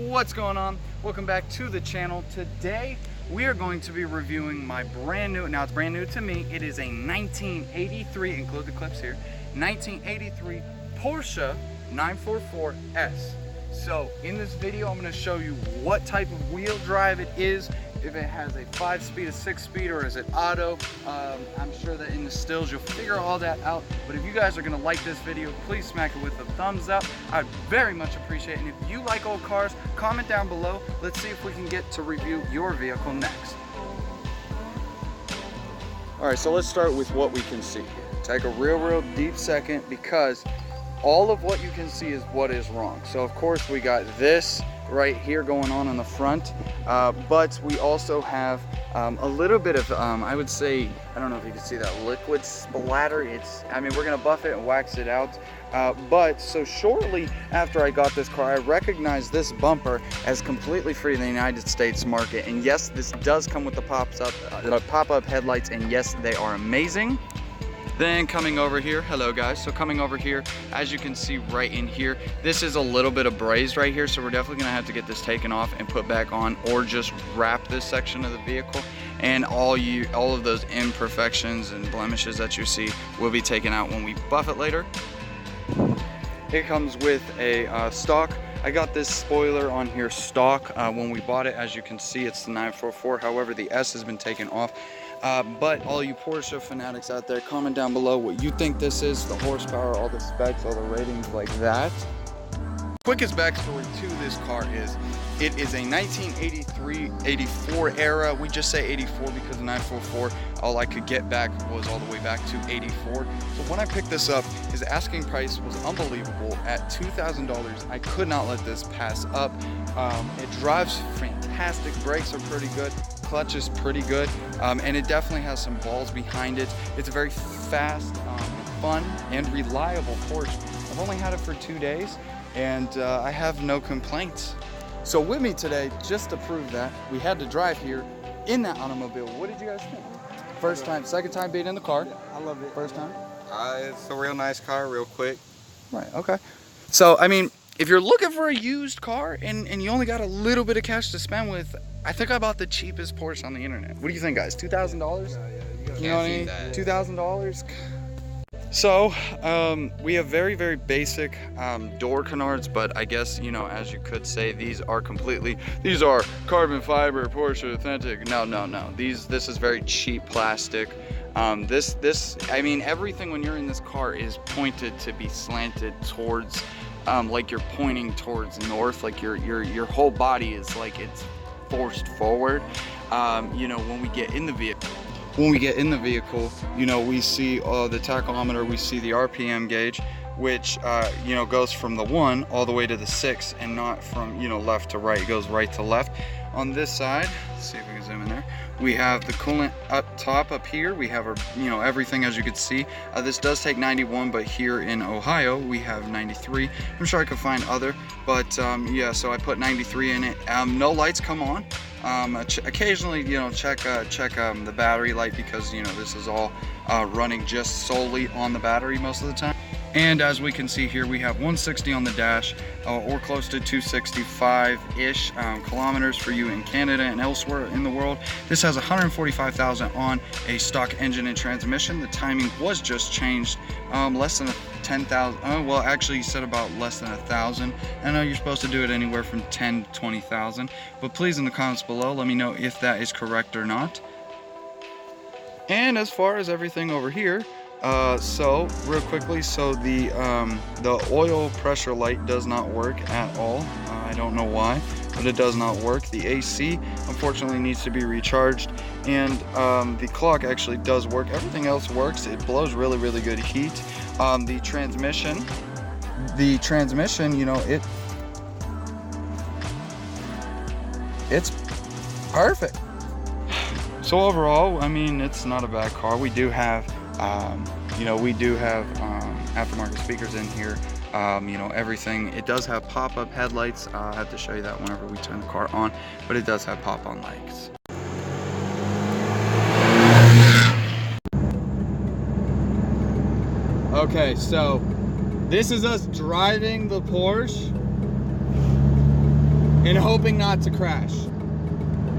What's going on? Welcome back to the channel. Today we are going to be reviewing my brand new, now it's brand new to me, it is a 1983, include the clips here, 1983 Porsche 944S. So in this video I'm going to show you what type of wheel drive it is, if it has a 5-speed, a 6-speed, or is it auto. I'm sure that in the stills you'll figure all that out, but if you guys are going to like this video, please smack it with a thumbs up. I'd very much appreciate it. And if you like old cars, comment down below. Let's see if we can get to review your vehicle next. Alright, so let's start with what we can see here. Take a real deep second, because all of what you can see is what is wrong. So of course we got this right here going on the front, but we also have a little bit of I would say, I don't know if you can see that liquid splatter. I mean, we're gonna buff it and wax it out, but so shortly after I got this car, I recognized this bumper as completely free in the United States market. And yes, this does come with the pop-up headlights, and yes, they are amazing. Then coming over here, hello guys, so coming over here, as you can see right in here, this is a little bit abrased right here, so we're definitely gonna have to get this taken off and put back on, or just wrap this section of the vehicle, and all of those imperfections and blemishes that you see will be taken out when we buff it later. It comes with a stock. I got this spoiler on here stock when we bought it. As you can see, it's the 944, however the S has been taken off. But all you Porsche fanatics out there, comment down below what you think this is, the horsepower, all the specs, all the ratings like that. Quickest backstory to this car is, it is a 1983-84 era. We just say 84 because the 944, all I could get back was all the way back to 84. So when I picked this up, his asking price was unbelievable at $2,000. I could not let this pass up. It drives fantastic, brakes are pretty good, clutch is pretty good, and it definitely has some balls behind it. It's a very fast, fun, and reliable Porsche. I've only had it for 2 days, and I have no complaints. So with me today, just to prove that, we had to drive here in that automobile. What did you guys think? First time, second time being in the car? I love it. First time? It's a real nice car, real quick. Right, okay. So, I mean, if you're looking for a used car and you only got a little bit of cash to spend with, I think I bought the cheapest Porsche on the internet. What do you think, guys? $2,000? Yeah, you know what I mean? $2,000? So, we have very basic door canards, but I guess, you know, as you could say, these are carbon fiber Porsche authentic. No. This is very cheap plastic. I mean, everything when you're in this car is pointed to be slanted towards, like you're pointing towards north, like your whole body is like it's forced forward. You know, when we get in the vehicle, you know, we see the tachometer, we see the RPM gauge, which, you know, goes from the 1 all the way to the 6, and not from, you know, left to right. It goes right to left. On this side, let's see if we can zoom in there, we have the coolant up top. Up here we have our, you know, everything, as you can see. This does take 91, but here in Ohio we have 93. I'm sure I could find other, but yeah, so I put 93 in it. No lights come on. Occasionally, you know, check the battery light, because, you know, this is all running just solely on the battery most of the time. And as we can see here, we have 160 on the dash, or close to 265-ish kilometers for you in Canada and elsewhere in the world. This has 145,000 on a stock engine and transmission. The timing was just changed, less than 10,000. Well, actually, you said about less than 1,000. I know you're supposed to do it anywhere from 10 to 20,000, but please in the comments below let me know if that is correct or not. And as far as everything over here, so real quickly, so the oil pressure light does not work at all. I don't know why, but it does not work. The AC unfortunately needs to be recharged, and the clock actually does work. Everything else works. It blows really good heat. The transmission, you know, it's perfect. So overall, I mean, it's not a bad car. We do have you know, aftermarket speakers in here. You know, everything. It does have pop-up headlights. I'll have to show you that whenever we turn the car on, but it does have pop-on lights. Okay, so this is us driving the Porsche. and hoping not to crash.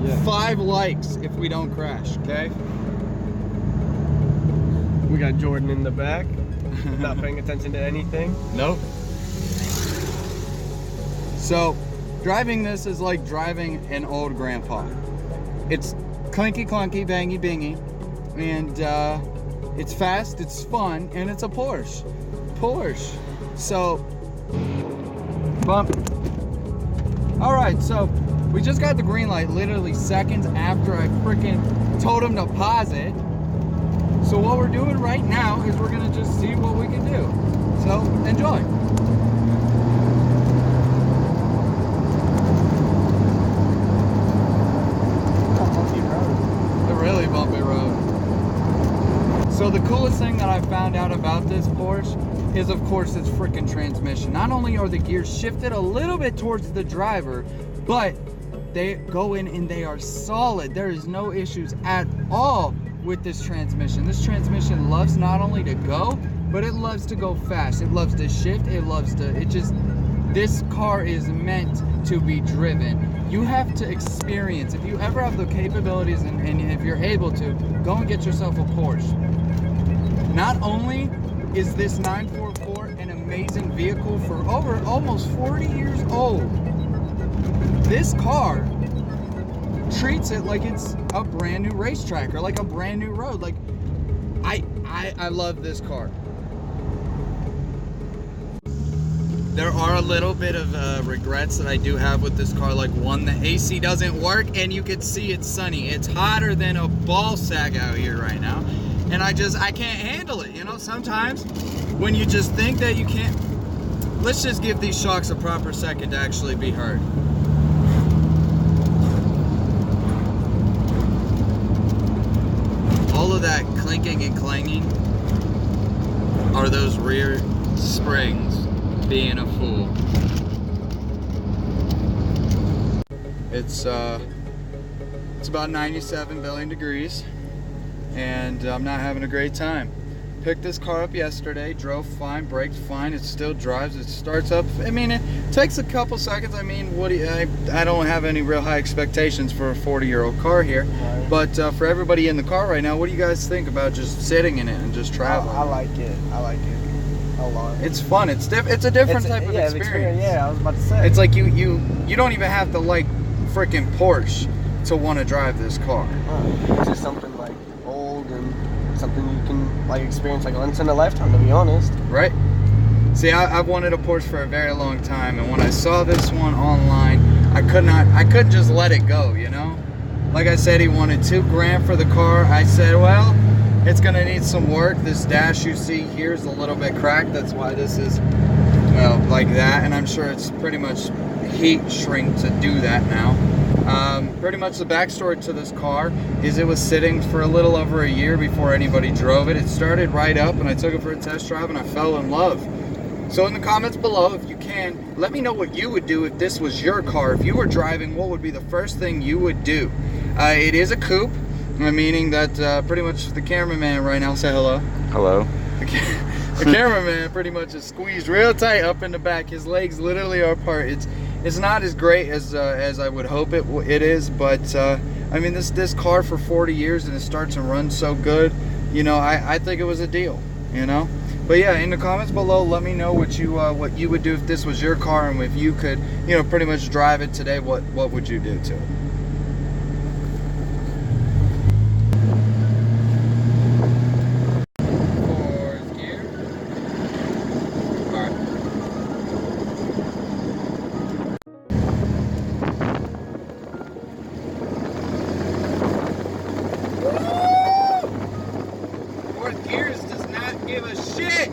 Yeah. 5 likes if we don't crash, okay? We got Jordan in the back, not paying attention to anything. Nope. So, driving this is like driving an old grandpa. It's clinky clunky, bangy bingy, and it's fast, it's fun, and it's a Porsche. So, bump. All right, so we just got the green light literally seconds after I freaking told him to pause it. So what we're doing right now is we're gonna just see what we can do. So enjoy. A really bumpy road. So the coolest thing that I found out about this Porsche is, of course, its freaking transmission. Not only are the gears shifted a little bit towards the driver, but they go in and they are solid. There is no issues at all with this transmission. This transmission loves not only to go, but it loves to go fast. It loves to shift. This car is meant to be driven. You have to experience. If you ever have the capabilities and if you're able to, go and get yourself a Porsche. Not only is this 944 an amazing vehicle for over almost 40 years old, this car treats it like it's a brand new racetrack or like a brand new road. Like, I love this car. There are a little bit of regrets that I do have with this car. Like, one, the AC doesn't work and you can see it's sunny. It's hotter than a ball sack out here right now. And I can't handle it, you know? Sometimes when you just think that you can't, let's just give these shocks a proper second to actually be heard. All of that clinking and clanging are those rear springs being a fool. It's about 97 billion degrees, and I'm not having a great time. Picked this car up yesterday, drove fine, braked fine, it still drives, it starts up. I mean, it takes a couple seconds. I mean, I don't have any real high expectations for a 40-year-old car here. Right. But for everybody in the car right now, what do you guys think about just sitting in it and just traveling? I like it a lot. It's fun. It's a different type of experience. Yeah, I was about to say. It's like you don't even have to like freaking Porsche to want to drive this car. It's just something like old and something you can like experience like once in a lifetime, to be honest. Right? See, I've wanted a Porsche for a very long time, and when I saw this one online, I couldn't just let it go, you know? Like I said, he wanted $2,000 for the car. I said, well, it's gonna need some work. This dash you see here is a little bit cracked. That's why this is, well, like that. And I'm sure it's pretty much heat shrink to do that now. Pretty much the backstory to this car is it was sitting for a little over a year before anybody drove it. It started right up, and I took it for a test drive, and I fell in love. So in the comments below, if you can, let me know what you would do if this was your car. If you were driving, what would be the first thing you would do? It is a coupe, meaning that pretty much the cameraman right now, say hello. Hello. The cameraman pretty much is squeezed real tight up in the back. His legs literally are apart. It's not as great as I would hope it is, but I mean, this car for 40 years and it starts and runs so good, you know, I think it was a deal, you know. But yeah, in the comments below, let me know what you would do if this was your car, and if you could, you know, pretty much drive it today, what would you do to it? Fourth gear. All right. Fourth gears does not give a shit.